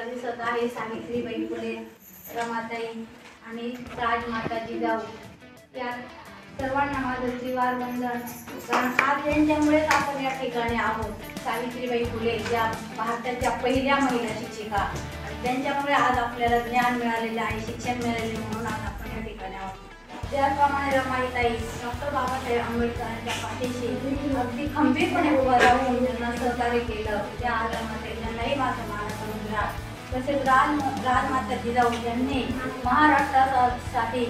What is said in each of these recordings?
दिसत आहे सावित्रीबाई फुले, रमाताई आणि राजमाता जिजाऊ या सर्वांना माझं त्रिवार वंदन। कारण आज यांच्यामुळेच आपण या ठिकाणी आहोत। सावित्रीबाई फुले या भारताच्या पहिल्या महिला शिक्षिका आणि त्यांच्यामुळे आज आपल्याला ज्ञान मिळालेले आहे, शिक्षण मिळालेले, म्हणून आज आपण या ठिकाणी आहोत। त्याचप्रमाणे रमाईताई डॉक्टर बाबासाहेब आंबेडकरांच्या पाठीशी अगदी खंबीरपणे उभं राहून त्यांना सहकार्य केलं, त्या रमाईताईंनाही माझं मानाचा मुजरा। तसेच राजमाता जिजाऊ यांनी महाराष्ट्रासाठी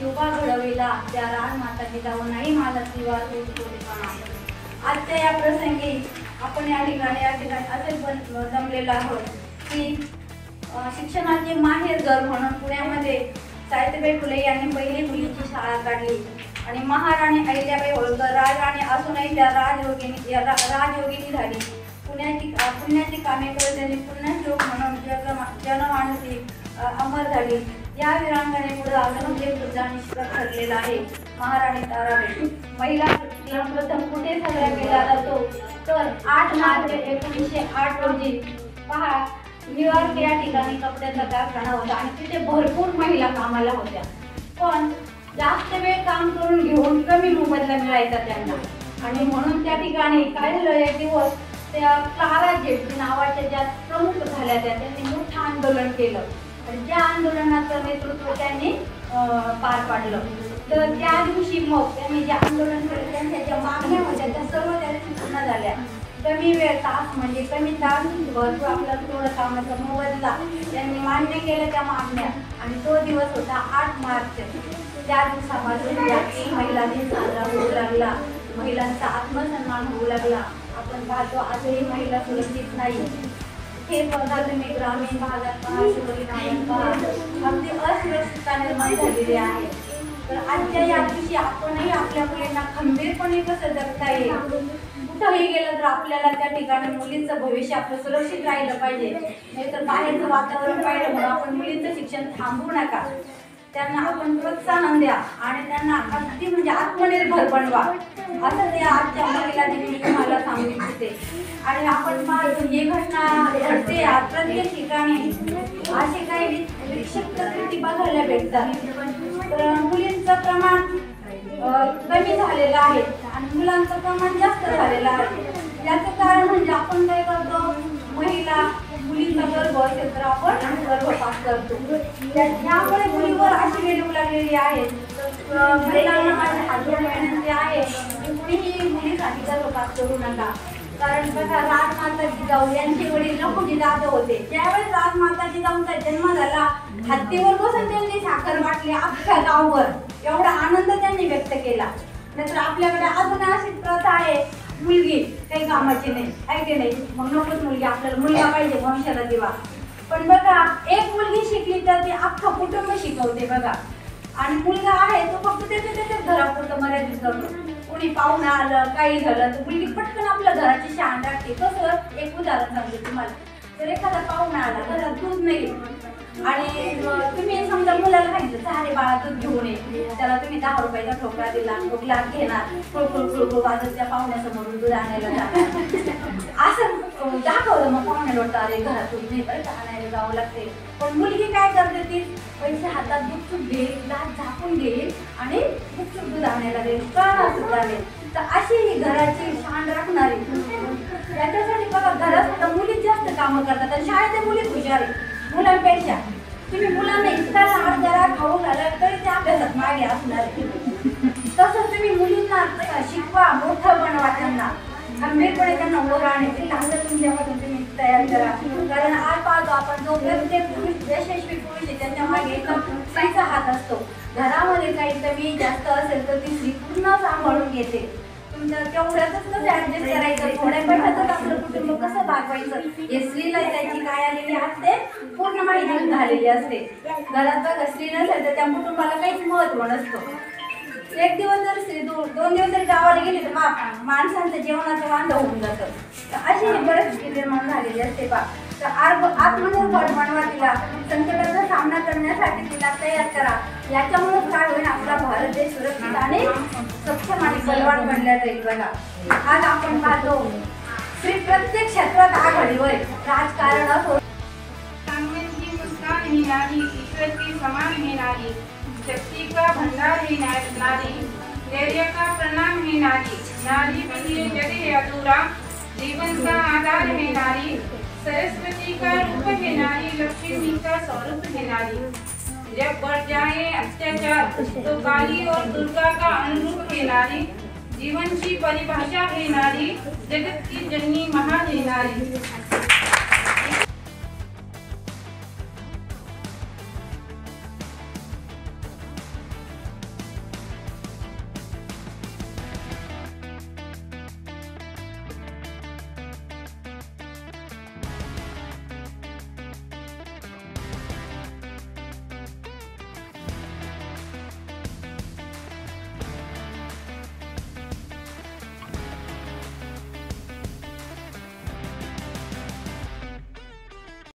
युवा घडविला, त्या राजमाता जिजाऊंनाही माझा त्रिवार वंदन। आजच्या या प्रसंगी आपण या ठिकाणी असे जमलेलो आहोत की शिक्षणाचे माहेरघर म्हणून पुण्यामध्ये सावित्रीबाई फुले यांनी पहिली मुलीची शाळा काढली आणि महाराणी अहिल्याबाई होळकर राजराणी असूनही त्या राजयोगिनी झाली। पुण्याची कामे करत त्यांनी पुण्यश्लोक म्हणून जनमानसी अमर झाली। या वीरांगणे पुढे अजून एक सुद्धा ठरलेला आहे, महाराणी ताराबाई। महिला प्रथम कुठे साजरा केला जातो तर 8 मार्च 1908 रोजी पहा, न्यूयॉर्क या ठिकाणी कपड्याचा कारखाना होता आणि तिथे भरपूर महिला कामाला होत्या, पण जास्त वेळ काम करून घेऊन कमी मोबदला मिळायचा त्यांना, आणि म्हणून त्या ठिकाणी काय झालं, एक दिवस त्या क्लारा जेटली नावाच्या ज्या प्रमुख झाल्या त्यांनी मोठं आंदोलन केलं आणि त्या आंदोलनाचं नेतृत्व त्यांनी पार पाडलं। तर त्या दिवशी मग त्यांनी जे आंदोलन केलं त्यांच्या ज्या मागण्या होत्या त्या सर्व त्यांनी पूर्ण झाल्या। कमी वेळ तास म्हणजे कमी तास भरपूर आपला थोडं कामाचा मोबदला त्यांनी मान्य केलं त्या मागण्या, आणि तो दिवस होता 8 मार्च। त्या दिवसापासून जागतिक महिला दिन साजरा होऊ लागला, महिलांचा आत्मसन्मान होऊ लागला। आपण पाहतो आजही महिला सुरक्षित नाही, हे बघा तुम्ही ग्रामीण भागात पहा, शहरी भागात पहा, अगदी असुरक्षितता निर्माण झालेली आहे। तर आजच्या या दिवशी आपणही आपल्या मुलींना खंबीरपणे कसं जगता येईल, कुठंही गेलं तर आपल्याला त्या ठिकाणी मुलींचं भविष्य आपलं सुरक्षित राहिलं पाहिजे, नाहीतर बाहेरचं वातावरण पाहिलं म्हणून आपण मुलींचं शिक्षण थांबवू नका, त्यांना आपण प्रोत्साहन द्या आणि त्यांना अगदी म्हणजे आत्मनिर्भर बनवा, असं ते आजच्या महिला दिनी तुम्हाला सांगू इच्छिते। आणि आपण पाहतो ही घटना घडते प्रत्येक ठिकाणी, असे काही विक्षिप्त कृती बघायला भेटतात। तर मुलींचं प्रमाण कमी झालेलं आहे आणि मुलांचं प्रमाण जास्त झालेलं आहे। याचं कारण म्हणजे आपण काय करतो, मुलींचा गर्भ असेल तर आपण गर्भपात करतो, त्यामुळे मुलीवर अशी वेळ लागलेली आहे। महिलांना माझ्या हात जोडून विनंती आहे की कुणीही मुलीसाठी गर्भपात करू नका, कारण बघा राजमाता जिजाऊ यांचे वडील लखुजी जाधव होते, ज्यावेळेस राजमाता जिजाऊंचा जन्म झाला हत्तीवर बसून त्यांनी साखर वाटली अख्ख्या गावभर, एवढा आनंद त्यांनी व्यक्त केला। नंतर आपल्याकडे अजून अशीच प्रथा आहे, मुलगी काही कामाची नाही, ऐके नाही, मग नकोच मुलगी, आपल्याला मुलगा पाहिजे वंशाला दिवा। पण बघा एक मुलगी शिकली तर ती अख्खं कुटुंब शिकवते बघा, आणि मुलगा आहे तो फक्त त्याच्याच घरापुरतं मर्यादित करतो, कुणी पाहुणा आलं काही झालं तर मुलगी पटकन आपल्या घराची शान राखते। कसं, एक उदाहरण सांगते तुम्हाला, तर एखादा पाहुणा आला घरात दूध नाही आणि तुम्ही समजा मुलाला सांगितलं अरे बाळा दूध घेऊन ये, त्याला तुम्ही 10 रुपयाचा ठोकळा दिला, तो ग्लास घेणार, खुळखुळ वाजत त्या पाहुण्यासमोरून दूध आणायला जाणार, असं दाखवलं मग पाहुणे लोट अरे घरात दूध नाही तर आणायला जावं लागते। पण मुलगी काय करते, ती पैसे हातात गुपचूप घेईल, ग्लास झाकून घेईल आणि गुपचूप दूध आणायला देईल, कळणार सुद्धा नाही। तर अशी ही घराची शान राखणारी, याच्यासाठी बघा घरात सुद्धा मुलीच जास्त कामं करतात आणि शाळेच्या मुलीच हुशार आहे मुलांपेक्षा। तुम्ही मुलांना इतका लाड करा, खाऊ घाला तरी ते अभ्यासात मागे असणार। तसंच तुम्ही मुलींना शिकवा, मोठं बनवा, त्यांना खंबीरपणे त्यांना वर आणण्याची ताकद तुमच्यापासून तुम्ही तयार करा। कारण आज पाहतो आपण जो प्रत्येक पुरुष यशस्वी पुरुष आहे त्याच्या मागे एका स्त्रीचा हात असतो। घरामध्ये काही कमी जास्त असेल तर ती स्त्री पूर्ण सांभाळून घेते, तुमच्या तेवढ्यातच कसं ऍडजस्ट करायचं, थोड्या पैशातच आपलं कुटुंब कसं भागवायचं हे स्त्रीला त्याची काय आलेली असते पूर्ण माहिती झालेली असते। घरात बघा स्त्री नसेल तर त्या कुटुंबाला काहीच महत्व नसतं। एक दिवस जर स्त्री 2 दिवस जर गावाला गेली तर माणसांचं जेवणाचं वांदं होऊन जातं। अशी ही परिस्थिती निर्माण झालेली असते बा। तर आत्मनिर्भर बनवा तिला, संकटाचा सामना करण्यासाठी तिला तयार करा, याच्यामुळे काय होईल आपला भारत देश सुरक्षित आणि सक्षम आणि बलवान बनला जाईल बघा। आज आपण पाहतो स्त्री प्रत्येक क्षेत्रात आघाडीवर, राजकारण असो, नारी, ईश्वर की समान है नारी, शक्ति का भंडार है नारी, धैर्य का प्रणाम है नारी, नारी बिन ये जग है अधूरा, जीवन का आधार है नारी, सरस्वती का रूप है नारी, लक्ष्मी का स्वरूप है नारी। जब बढ़ जाए अत्याचार तो काली और दुर्गा का अनुरूप है नारी, जीवन की परिभाषा है नारी, जगत की जननी महा है नारी।